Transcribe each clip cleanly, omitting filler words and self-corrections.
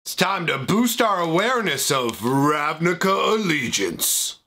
It's time to boost our awareness of Ravnica Allegiance.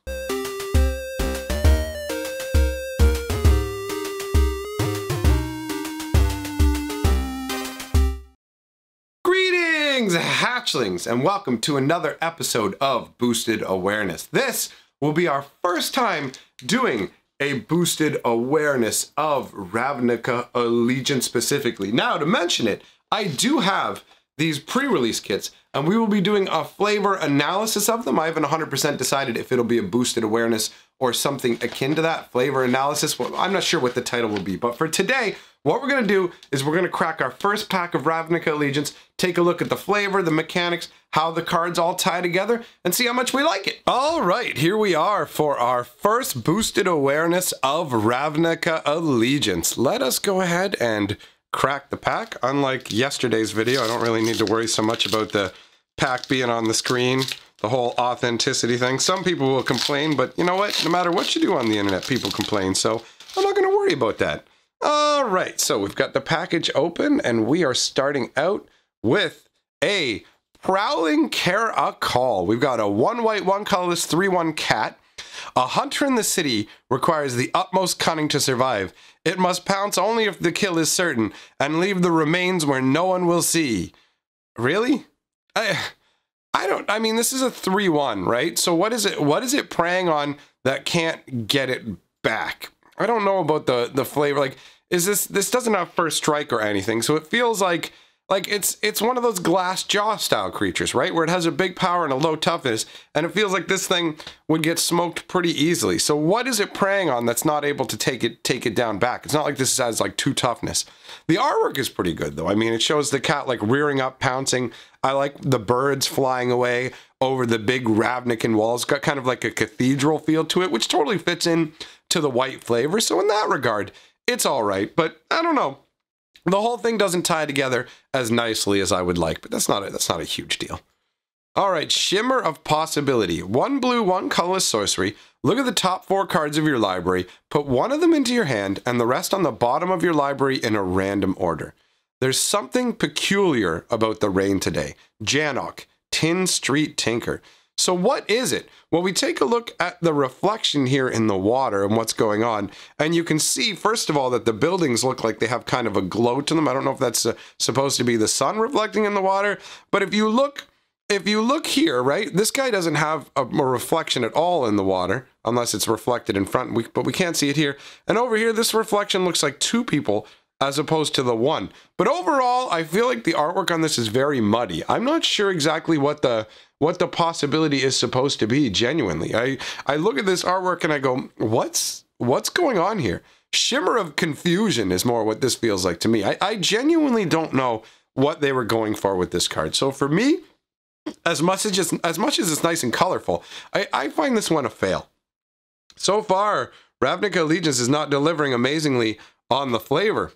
Greetings, hatchlings, and welcome to another episode of Boosted Awareness. This will be our first time doing a boosted awareness of Ravnica Allegiance specifically. Now, to mention it, I do have these pre-release kits, and we will be doing a flavor analysis of them. I haven't 100% decided if it'll be a boosted awareness or something akin to that, flavor analysis. Well, I'm not sure what the title will be, but for today, what we're gonna do is we're gonna crack our first pack of Ravnica Allegiance, take a look at the flavor, the mechanics, how the cards all tie together, and see how much we like it. All right, here we are for our first boosted awareness of Ravnica Allegiance. Let us go ahead and crack the pack. Unlike yesterday's video, I don't really need to worry so much about the pack being on the screen, the whole authenticity thing. Some people will complain, but you know what? No matter what you do on the internet, people complain, so I'm not going to worry about that. All right, so we've got the package open, and we are starting out with a Prowling Caracal. We've got a 1 white, 1 colorless, 3/1 cat. A hunter in the city requires the utmost cunning to survive. It must pounce only if the kill is certain, and leave the remains where no one will see. Really? I mean, this is a 3/1, right? So what is it preying on that can't get it back? I don't know about the flavor. Like, is this doesn't have first strike or anything, so it feels like it's one of those glass jaw style creatures, right? Where it has a big power and a low toughness, and it feels like this thing would get smoked pretty easily. So what is it preying on that's not able to take it down back? It's not like this has like 2 toughness. The artwork is pretty good though. I mean, it shows the cat like rearing up, pouncing. I like the birds flying away over the big Ravnican walls. It's got kind of like a cathedral feel to it, which totally fits in to the white flavor. So in that regard, it's all right, but I don't know. The whole thing doesn't tie together as nicely as I would like, but that's not a huge deal. All right, Shimmer of Possibility. 1 blue, 1 colorless sorcery. Look at the top 4 cards of your library, put 1 of them into your hand, and the rest on the bottom of your library in a random order. There's something peculiar about the rain today. Janok, Tin Street Tinker. So what is it? Well, we take a look at the reflection here in the water and what's going on. And you can see, first of all, that the buildings look like they have kind of a glow to them. I don't know if that's supposed to be the sun reflecting in the water. But if you look here, right, this guy doesn't have a reflection at all in the water, unless it's reflected in front, but we can't see it here. And over here, this reflection looks like 2 people as opposed to the 1. But overall, I feel like the artwork on this is very muddy. I'm not sure exactly what the possibility is supposed to be, genuinely. I look at this artwork and I go, what's going on here? Shimmer of Confusion is more what this feels like to me. I genuinely don't know what they were going for with this card. So for me, as much as it's nice and colorful, I find this one a fail. So far, Ravnica Allegiance is not delivering amazingly on the flavor.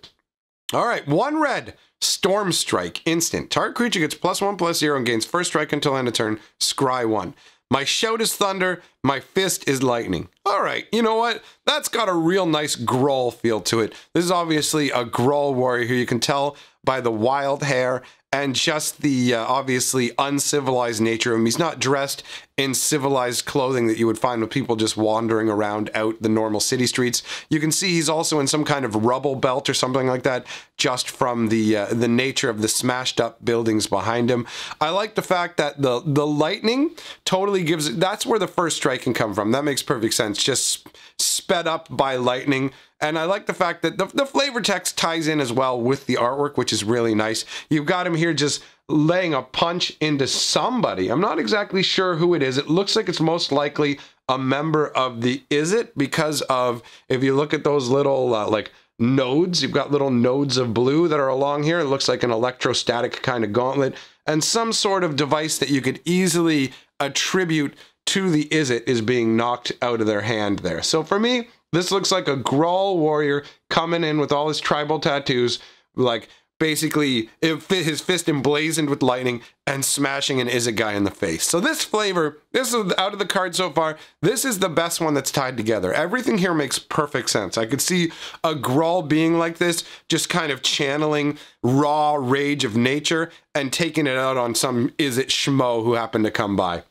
All right, 1 red, Storm Strike, instant. Target creature gets +1/+0 and gains first strike until end of turn, scry 1. My shout is thunder, my fist is lightning. All right, you know what? That's got a real nice Growl feel to it. This is obviously a Growl warrior here. You can tell by the wild hair and just the obviously uncivilized nature of him. He's not dressed in civilized clothing that you would find with people just wandering around out the normal city streets. You can see he's also in some kind of rubble belt or something like that, just from the nature of the smashed up buildings behind him. I like the fact that the lightning totally gives it, that's where the first strike can come from. That makes perfect sense. Just sped up by lightning. And I like the fact that the flavor text ties in as well with the artwork, which is really nice. You've got him here just laying a punch into somebody. I'm not exactly sure who it is. It looks like it's most likely a member of the Izzet, because of, if you look at those little like nodes, you've got little nodes of blue that are along here. It looks like an electrostatic kind of gauntlet, and some sort of device that you could easily attribute to the Izzet is being knocked out of their hand there. So for me, this looks like a Growl warrior coming in with all his tribal tattoos, like basically his fist emblazoned with lightning and smashing an Isekai in the face. So this flavor, this is out of the card so far, this is the best one that's tied together. Everything here makes perfect sense. I could see a Grawl being like this, just kind of channeling raw rage of nature and taking it out on some schmo who happened to come by.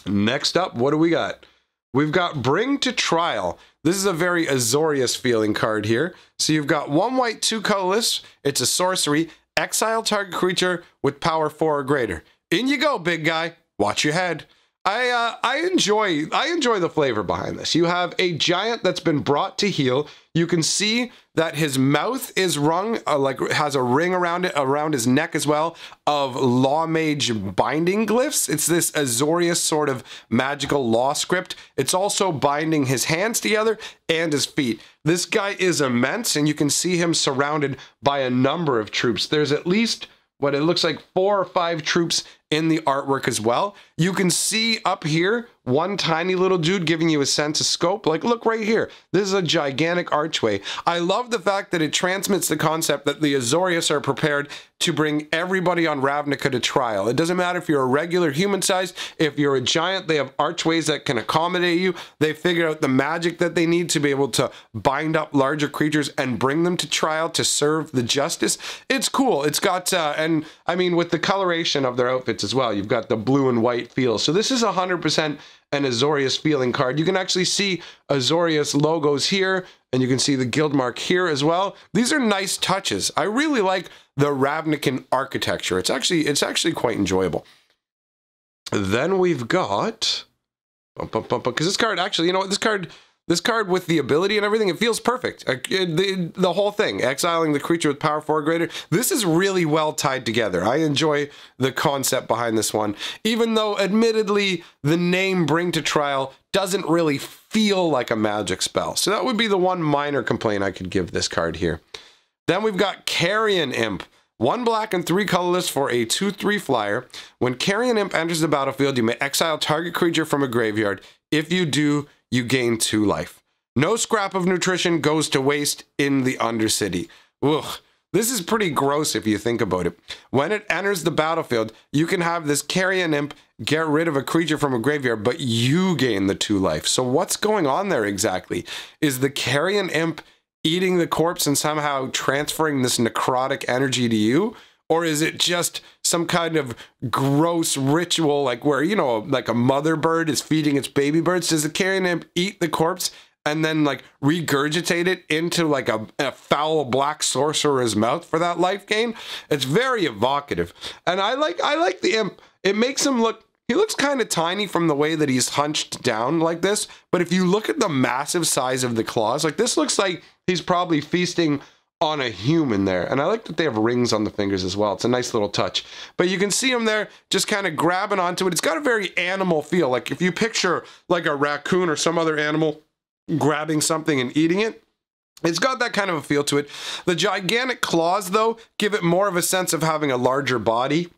Next up, what do we got? We've got Bring to Trial. This is a very Azorius feeling card here. So you've got 1 white, 2 colorless. It's a sorcery. Exile target creature with power 4 or greater. In you go, big guy. Watch your head. I enjoy the flavor behind this. You have a giant that's been brought to heal. You can see that his mouth is rung, like has a ring around it, around his neck as well, of Law Mage binding glyphs. It's this Azorius sort of magical law script. It's also binding his hands together and his feet. This guy is immense, and you can see him surrounded by a number of troops. There's at least what it looks like 4 or 5 troops in the artwork as well. You can see up here one tiny little dude giving you a sense of scope. Like, look right here. This is a gigantic archway. I love the fact that it transmits the concept that the Azorius are prepared to bring everybody on Ravnica to trial. It doesn't matter if you're a regular human size, if you're a giant, they have archways that can accommodate you. They figured out the magic that they need to be able to bind up larger creatures and bring them to trial to serve the justice. It's cool. It's got, and I mean, with the coloration of their outfits as well, you've got the blue and white feel. So this is 100% an Azorius feeling card. You can actually see Azorius logos here, and you can see the guild mark here as well. These are nice touches. I really like the Ravnican architecture. It's actually quite enjoyable. Then we've got, because this card actually, you know what, this card with the ability and everything, it feels perfect. The whole thing, exiling the creature with power 4 or greater, this is really well tied together. I enjoy the concept behind this one, even though admittedly the name Bring to Trial doesn't really feel like a magic spell. So that would be the one minor complaint I could give this card here. Then we've got Carrion Imp. 1 black and 3 colorless for a 2/3 flyer. When Carrion Imp enters the battlefield, you may exile target creature from a graveyard. If you do, you gain 2 life. No scrap of nutrition goes to waste in the Undercity. Ugh. This is pretty gross if you think about it. When it enters the battlefield, you can have this Carrion Imp get rid of a creature from a graveyard, but you gain the 2 life. So what's going on there exactly? Is the Carrion Imp eating the corpse and somehow transferring this necrotic energy to you? Or is it just some kind of gross ritual, like where, you know, like a mother bird is feeding its baby birds? Does the Carrion Imp eat the corpse and then like regurgitate it into like a foul black sorcerer's mouth for that life gain? It's very evocative. And I like the imp. It makes him look, he looks kind of tiny from the way that he's hunched down like this. But if you look at the massive size of the claws, like this looks like he's probably feasting on a human there. And I like that they have rings on the fingers as well. It's a nice little touch. But you can see him there just kind of grabbing onto it. It's got a very animal feel. Like if you picture like a raccoon or some other animal grabbing something and eating it, it's got that kind of a feel to it. The gigantic claws, though, give it more of a sense of having a larger body.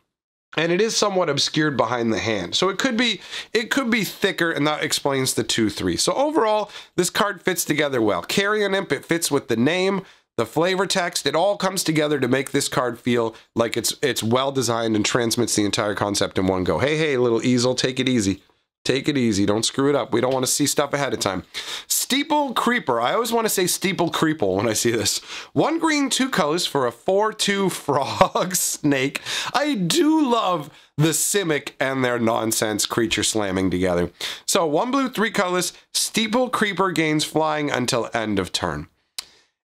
And it is somewhat obscured behind the hand. So it could be thicker, and that explains the 2/3. So overall, this card fits together well. Carrion Imp, it fits with the name, the flavor text, it all comes together to make this card feel like it's well designed and transmits the entire concept in one go. Hey, little easel, take it easy. Take it easy. Don't screw it up. We don't want to see stuff ahead of time. Steeple Creeper. I always want to say Steeple Creeple when I see this. 1 green, 2 colors for a 4/2 frog snake. I do love the Simic and their nonsense creature slamming together. So 1 blue, 3 colors. Steeple Creeper gains flying until end of turn.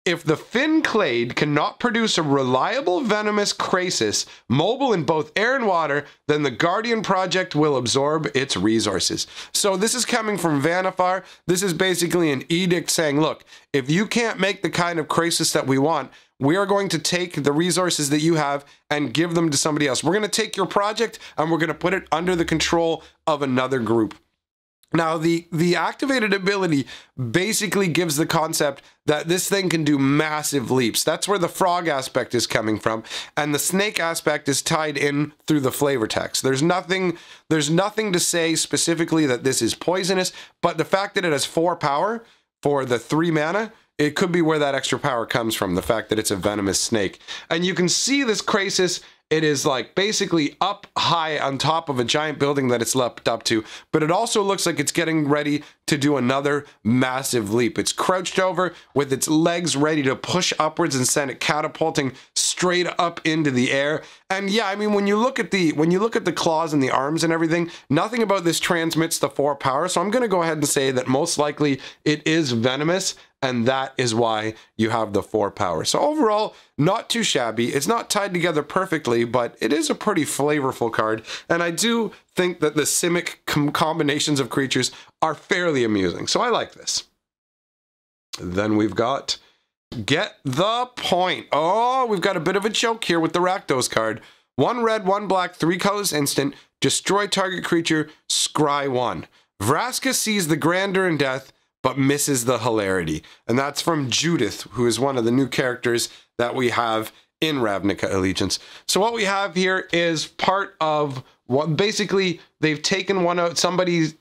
If the Fin Clade cannot produce a reliable venomous Krasis, mobile in both air and water, then the Guardian Project will absorb its resources. So this is coming from Vanifar. This is basically an edict saying, look, if you can't make the kind of Krasis that we want, we are going to take the resources that you have and give them to somebody else. We're going to take your project and we're going to put it under the control of another group. Now, the activated ability basically gives the concept that this thing can do massive leaps. That's where the frog aspect is coming from, and the snake aspect is tied in through the flavor text. There's nothing to say specifically that this is poisonous, but the fact that it has 4 power for the 3 mana it could be where that extra power comes from, the fact that it's a venomous snake. And you can see this Krasis, it is like basically up high on top of a giant building that it's leapt up to, but it also looks like it's getting ready to do another massive leap. It's crouched over with its legs ready to push upwards and send it catapulting straight up into the air. And yeah, I mean, when you look at the claws and the arms and everything, nothing about this transmits the 4 power. So I'm going to go ahead and say that most likely it is venomous, and that is why you have the 4 power. So overall, not too shabby. It's not tied together perfectly, but it is a pretty flavorful card. And I do think that the Simic combinations of creatures are fairly amusing. So I like this. Then we've got Get the Point. Oh, we've got a bit of a joke here with the Rakdos card. 1 red, 1 black, 3 colors instant. Destroy target creature, scry 1. Vraska sees the grandeur in death, but misses the hilarity. And that's from Judith, who is one of the new characters that we have in Ravnica Allegiance. So what we have here is part of what basically they've taken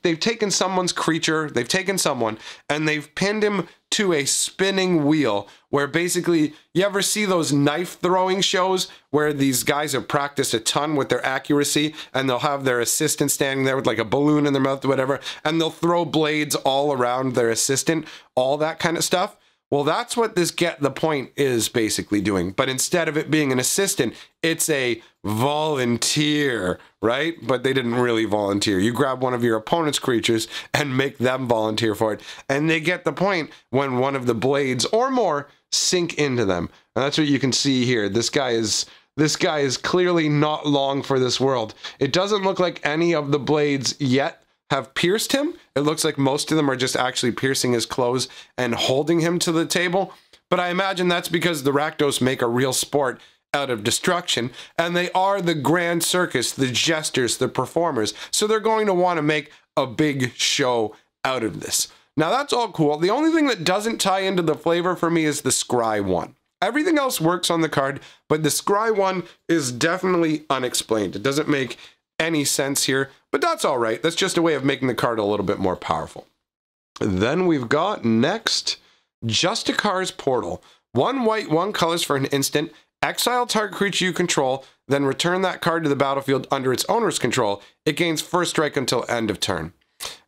they've taken someone's creature, they've taken someone, and they've pinned him to a spinning wheel where basically, you ever see those knife throwing shows where these guys have practiced a ton with their accuracy and they'll have their assistant standing there with like a balloon in their mouth or whatever, and they'll throw blades all around their assistant, all that kind of stuff? Well, that's what this Get the Point is basically doing. But instead of it being an assistant, it's a volunteer, right? But they didn't really volunteer. You grab one of your opponent's creatures and make them volunteer for it. And they get the point when one of the blades or more sink into them. And that's what you can see here. This guy is clearly not long for this world. It doesn't look like any of the blades yet have pierced him. It looks like most of them are just actually piercing his clothes and holding him to the table. But I imagine that's because the Rakdos make a real sport out of destruction, and they are the grand circus, the jesters, the performers. So they're going to want to make a big show out of this. Now that's all cool. The only thing that doesn't tie into the flavor for me is the scry 1. Everything else works on the card, but the scry 1 is definitely unexplained. It doesn't make any sense here, but that's all right. That's just a way of making the card a little bit more powerful. Then we've got next Justicar's Portal. 1 white, 1 colors for an instant. Exile target creature you control, then return that card to the battlefield under its owner's control. It gains first strike until end of turn.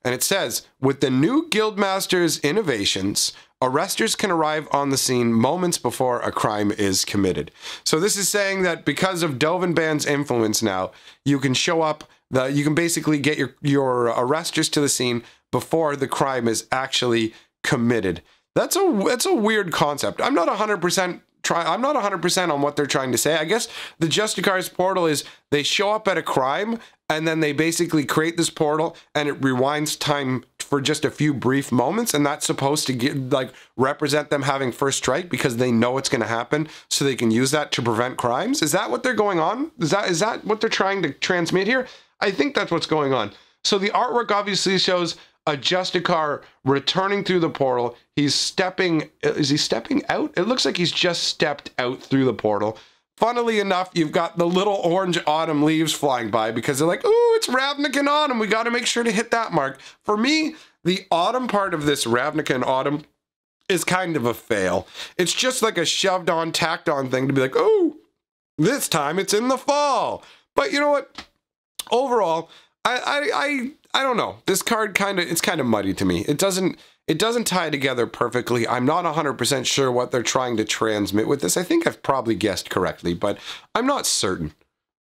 And it says, with the new Guildmaster's innovations, arresters can arrive on the scene moments before a crime is committed. So this is saying that because of Dovin influence now, you can show up, you can basically get your arresters to the scene before the crime is actually committed. That's a weird concept. I'm not 100% on what they're trying to say. I guess the Justicar's Portal is they show up at a crime and then they basically create this portal and it rewinds time for just a few brief moments, and that's supposed to represent them having first strike because they know it's going to happen, so they can use that to prevent crimes. Is that what they're going on? Is that what they're trying to transmit here? I think that's what's going on. So the artwork obviously shows a Justicar returning through the portal. He's stepping, is he stepping out? It looks like he's just stepped out through the portal. Funnily enough, you've got the little orange autumn leaves flying by because they're like, ooh, it's Ravnica Autumn. We got to make sure to hit that mark. For me, the autumn part of this Ravnica Autumn is kind of a fail. It's just like a shoved on, tacked on thing to be like, oh, this time it's in the fall. But you know what? Overall, I don't know. This card it's kind of muddy to me. It doesn't tie together perfectly. I'm not 100% sure what they're trying to transmit with this. I think I've probably guessed correctly, but I'm not certain.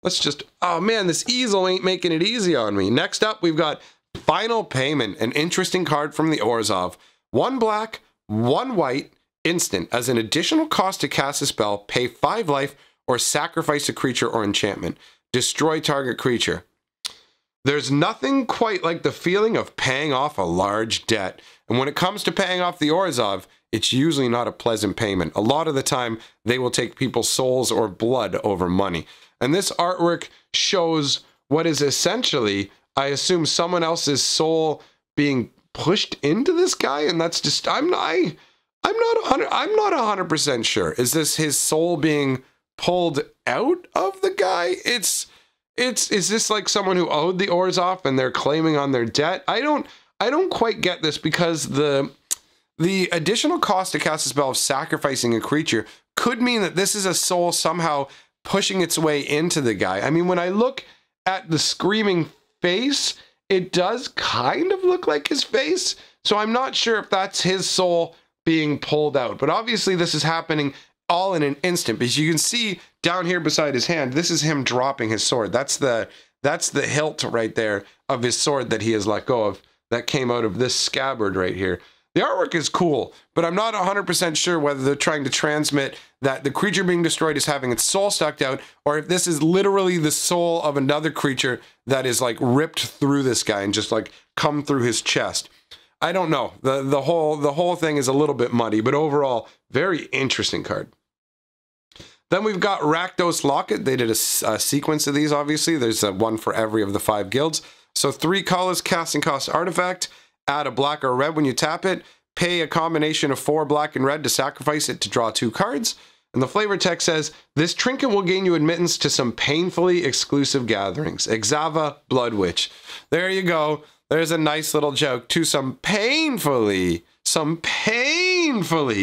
Let's just, oh man, this easel ain't making it easy on me. Next up, we've got Final Payment, an interesting card from the Orzhov. 1 black, 1 white, instant. As an additional cost to cast a spell, pay 5 life or sacrifice a creature or enchantment. Destroy target creature. There's nothing quite like the feeling of paying off a large debt. And when it comes to paying off the Orzhov, it's usually not a pleasant payment. A lot of the time, they will take people's souls or blood over money. And this artwork shows what is essentially, I assume, someone else's soul being pushed into this guy. And that's just, I'm not 100% sure. Is this his soul being pulled out of the guy? Is this like someone who owed the Orzhov and they're claiming on their debt? I don't quite get this because the the additional cost to cast a spell of sacrificing a creature could mean that this is a soul somehow pushing its way into the guy. I mean, when I look at the screaming face, it does kind of look like his face. So I'm not sure if that's his soul being pulled out. But obviously this is happening all in an instant, because you can see down here beside his hand, this is him dropping his sword. That's the hilt right there of his sword that he has let go of, that came out of this scabbard right here. The artwork is cool, but I'm not 100% sure whether they're trying to transmit that the creature being destroyed is having its soul sucked out, or if this is literally the soul of another creature that is like ripped through this guy and just like come through his chest. I don't know. The whole thing is a little bit muddy, but overall, very interesting card. Then we've got Rakdos Locket. They did a sequence of these, obviously. There's one for every of the 5 guilds. So 3 colors, casting cost artifact. Add a black or a red when you tap it. Pay a combination of 4 black and red to sacrifice it to draw 2 cards. And the flavor text says, this trinket will gain you admittance to some painfully exclusive gatherings. Exava Blood Witch. There you go. There's a nice little joke to some painfully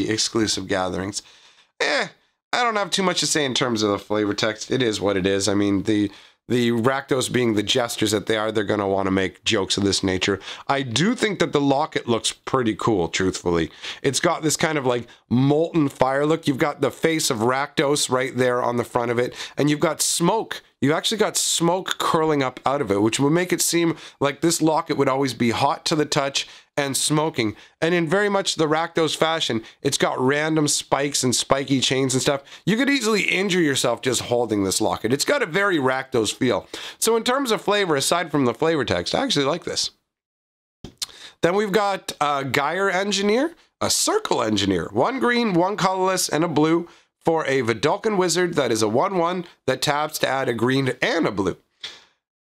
exclusive gatherings. I don't have too much to say in terms of the flavor text. It is what it is. I mean, the Rakdos being the jesters that they are, they're going to want to make jokes of this nature. I do think that the Locket looks pretty cool, truthfully. It's got this kind of like molten fire look. You've got the face of Rakdos right there on the front of it, and you've got smoke. You actually got smoke curling up out of it, which would make it seem like this Locket would always be hot to the touch and smoking. And in very much the Rakdos fashion, it's got random spikes and spiky chains and stuff. You could easily injure yourself just holding this Locket. It's got a very Rakdos feel. So in terms of flavor, aside from the flavor text, I actually like this. Then we've got a Gyre Engineer, a Circle Engineer, 1 green, 1 colorless, and a blue for a Vidalcan Wizard that is a 1/1 that taps to add a green and a blue.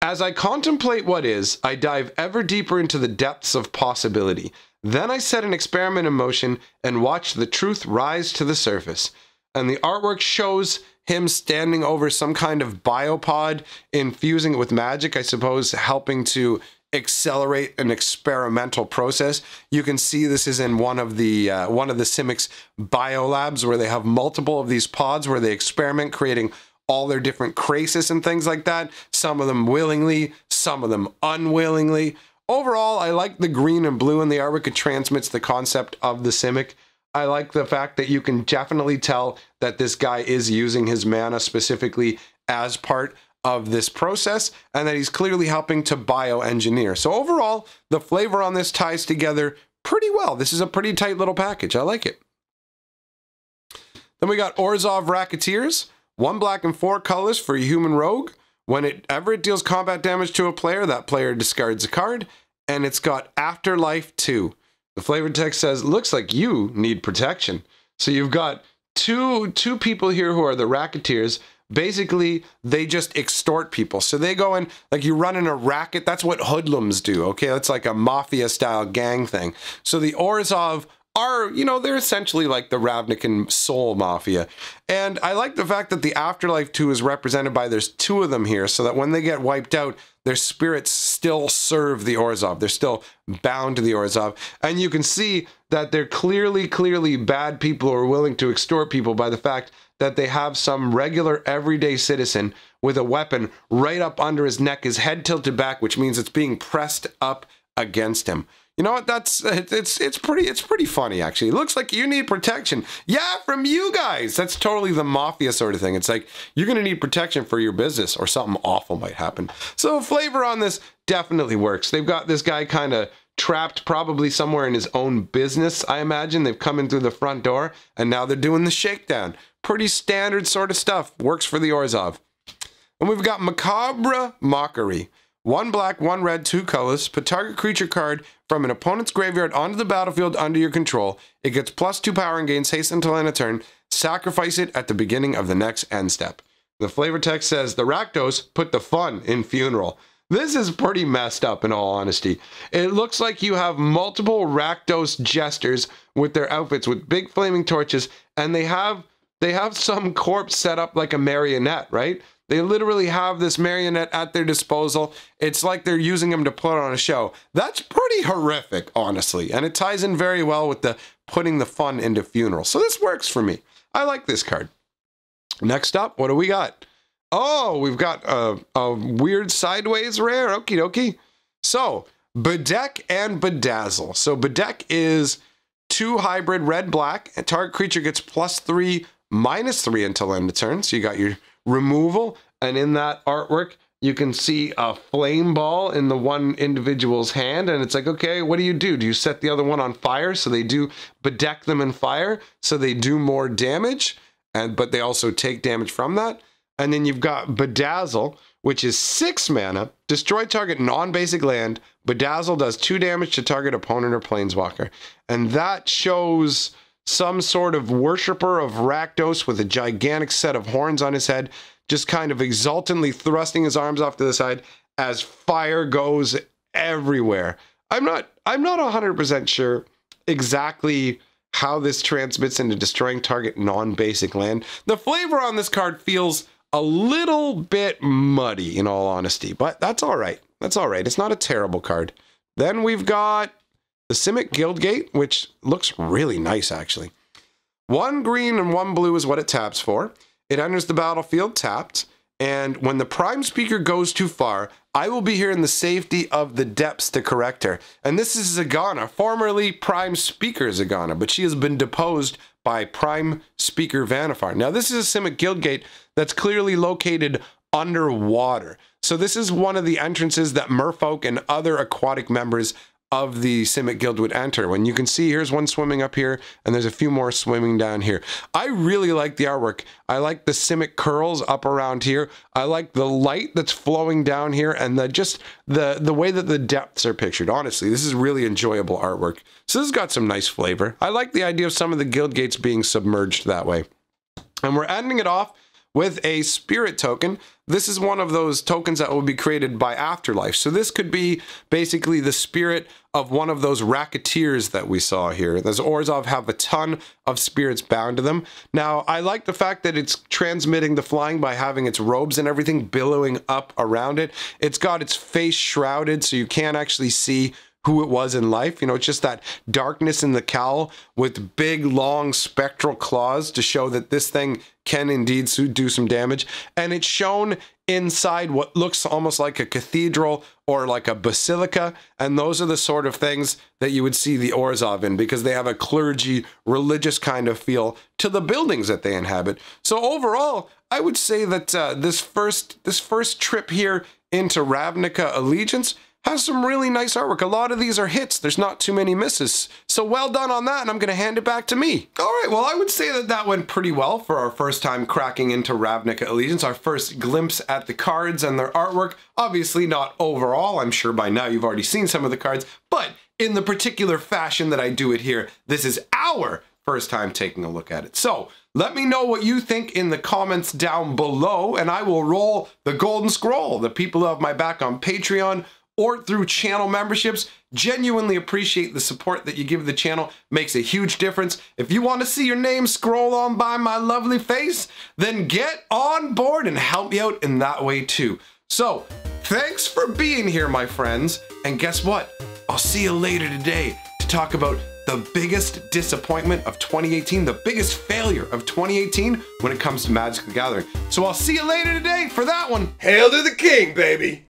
As I contemplate what is, I dive ever deeper into the depths of possibility. Then I set an experiment in motion and watch the truth rise to the surface. And the artwork shows him standing over some kind of biopod, infusing it with magic, I suppose, helping to accelerate an experimental process. You can see this is in one of the Simic's biolabs, where they have multiple of these pods where they experiment, creating all their different crasis and things like that. Some of them willingly, some of them unwillingly. Overall, I like the green and blue in the artwork. It transmits the concept of the Simic. I like the fact that you can definitely tell that this guy is using his mana specifically as part of this process, and that he's clearly helping to bioengineer. So overall, the flavor on this ties together pretty well. This is a pretty tight little package. I like it. Then we got Orzhov Racketeers, 1 black and 4 colors for a human rogue. Whenever it deals combat damage to a player, that player discards a card, and it's got Afterlife 2. The flavor text says, looks like you need protection. So you've got two people here who are the Racketeers. Basically, they just extort people. So they go in, like you run in a racket. That's what hoodlums do, okay? That's like a mafia-style gang thing. So the Orzhov are, you know, they're essentially like the Ravnican soul mafia. And I like the fact that the Afterlife 2 is represented by, there's 2 of them here, so that when they get wiped out, their spirits still serve the Orzhov. They're still bound to the Orzhov. And you can see that they're clearly bad people who are willing to extort people by the fact that they have some regular everyday citizen with a weapon right up under his neck, his head tilted back, which means it's being pressed up against him. You know what? It's pretty funny, actually. It looks like you need protection. Yeah, from you guys. That's totally the mafia sort of thing. It's like, you're going to need protection for your business or something awful might happen. So flavor on this definitely works. They've got this guy kind of trapped probably somewhere in his own business, I imagine. They've come in through the front door, and now they're doing the shakedown. Pretty standard sort of stuff. Works for the Orzhov. And we've got Macabre Mockery. 1 black, 1 red, 2 colors. Put target creature card from an opponent's graveyard onto the battlefield under your control. It gets +2 power and gains haste until end of turn. Sacrifice it at the beginning of the next end step. The flavor text says, the Rakdos put the fun in funeral. This is pretty messed up, in all honesty. It looks like you have multiple Rakdos jesters with their outfits with big flaming torches, and they have some corpse set up like a marionette, right? They literally have this marionette at their disposal. It's like they're using him to put on a show. That's pretty horrific, honestly. And it ties in very well with the putting the fun into funeral. So this works for me. I like this card. Next up, what do we got? Oh, we've got a weird sideways rare. Okie dokie. So, Bedeck and Bedazzle. So, Bedeck is 2 hybrid red-black. And target creature gets +3, -3 until end of turn. So, you got your removal. And in that artwork, you can see a flame ball in the one individual's hand. And it's like, okay, what do? Do you set the other one on fire? So, they do bedeck them in fire. So, they do more damage. But they also take damage from that. And then you've got Bedazzle, which is 6 mana, destroy target non-basic land. Bedazzle does 2 damage to target opponent or planeswalker. And that shows some sort of worshiper of Rakdos with a gigantic set of horns on his head, just kind of exultantly thrusting his arms off to the side as fire goes everywhere. I'm not 100% sure exactly how this transmits into destroying target non-basic land. The flavor on this card feels a little bit muddy, in all honesty, but that's all right. That's all right. It's not a terrible card. Then we've got the Simic Guildgate, which looks really nice, actually. 1 green and 1 blue is what it taps for. It enters the battlefield tapped, and when the Prime Speaker goes too far, I will be here in the safety of the depths to correct her. And this is Zagana, formerly Prime Speaker Zagana, but she has been deposed by Prime Speaker Vannifar. Now, this is a Simic Guildgate that's clearly located underwater. So this is one of the entrances that merfolk and other aquatic members of the Simic Guild would enter. When you can see, here's one swimming up here, and there's a few more swimming down here. I really like the artwork. I like the Simic curls up around here. I like the light that's flowing down here, and the way that the depths are pictured. Honestly, this is really enjoyable artwork. So this has got some nice flavor. I like the idea of some of the guild gates being submerged that way. And we're ending it off with a spirit token. This is one of those tokens that will be created by Afterlife. So this could be basically the spirit of one of those racketeers that we saw here. Those Orzhov have a ton of spirits bound to them. Now, I like the fact that it's transmitting the flying by having its robes and everything billowing up around it. It's got its face shrouded, so you can't actually see who it was in life. You know, it's just that darkness in the cowl with big, long spectral claws to show that this thing can indeed do some damage. And it's shown inside what looks almost like a cathedral or like a basilica. And those are the sort of things that you would see the Orzhov in, because they have a clergy, religious kind of feel to the buildings that they inhabit. So overall, I would say that this first trip here into Ravnica Allegiance has some really nice artwork. A lot of these are hits. There's not too many misses. So well done on that, and I'm going to hand it back to me. All right, well, I would say that that went pretty well for our first time cracking into Ravnica Allegiance, our first glimpse at the cards and their artwork. Obviously not overall. I'm sure by now you've already seen some of the cards, but in the particular fashion that I do it here, this is our first time taking a look at it. So let me know what you think in the comments down below, and I will roll the golden scroll. The people who have my back on Patreon or through channel memberships genuinely appreciate the support that you give the channel. Makes a huge difference. If you want to see your name scroll on by my lovely face, then get on board and help me out in that way too. So thanks for being here, my friends, and guess what? I'll see you later today to talk about the biggest disappointment of 2018, the biggest failure of 2018 when it comes to Magic the Gathering. So I'll see you later today for that one. Hail to the king, baby!